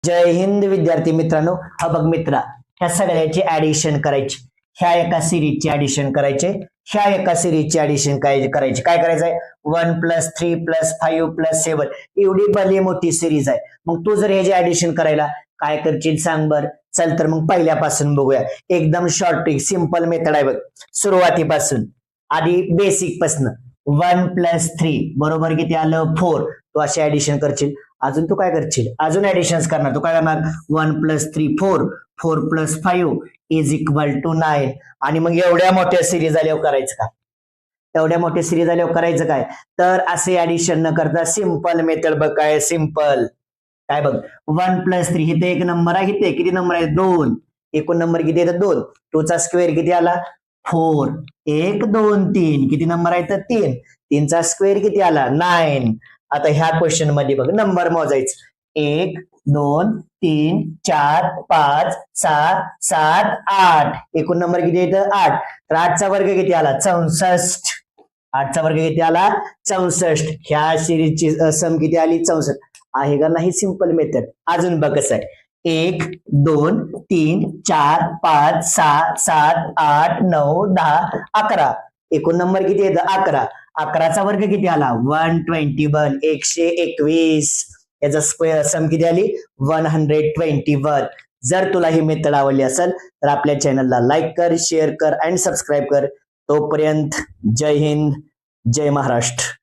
जय हिंद विद्यार्थी मित्रांनो. हा बघ मित्रा, ह्या सगळ्याची ऍडिशन करायची. ह्या एका सिरीजची ऍडिशन करायचे, ह्या एका सिरीजची ऍडिशन काय करायची. काय करायचंय? 1 + 3 + 5 + 7 एवढी भली मोठी सिरीज आहे. मग तू जर ह्याची ऍडिशन करायला काय करशील सांग बर. चल तर मग पहिल्यापासून बघूया. एकदम शॉर्ट ट्रिक, सिंपल मेथड आहे बघ. सुरुवातीपासून आधी बेसिक पासून 1 + 3 बरोबर किती आलं? 4. तू अशी ऍडिशन करशील. अजून तू काय करशील? अजून ऍडिशन्स करणार. तू काय करणार? 1 + 3 4, 4 + 5 = 9. आणि मग एवढ्या मोठ्या सिरीज आल्यावर करायचं काय? एवढ्या मोठ्या सिरीज आल्यावर करायचं काय? तर असे ऍडिशन न करता सिंपल मेथड बघ. काय सिंपल? काय बघ, 1 + 3 इथे एक नंबर आहे. इथे किती नंबर आहे? 2. एकूण नंबर किती येतात? 2. 2 चा स्क्वेअर किती आला? 4. 1 2 3 किती नंबर आहे? तर 3. 3 चा स्क्वेअर किती आला? 9. आता ह्या क्वेश्चन मध्ये बघ नंबर मोजायचं. 1 2 3 4 5 6 7 8. एकूण नंबर किती येतं? 8. तर 8 चा वर्ग किती आला? 64. 8 चा वर्ग किती आला? 64. ह्या सिरीजची सम किती आली? 64. आहे का नाही सिंपल मेथड? अजून बघ कसं आहे. 1 2 3 4 5 6 7 8 9 10 11. एकूण नंबर किती येतं? 11. 11 चा वर्ग किती आला? 121. 121. याचा स्क्वेअर सम किती आली? 121. जर तुला ही मेथड आवडली असेल तर आपल्या चॅनलला लाईक कर, शेअर कर आणि सबस्क्राईब कर. तोपर्यंत जय हिंद, जय महाराष्ट्र.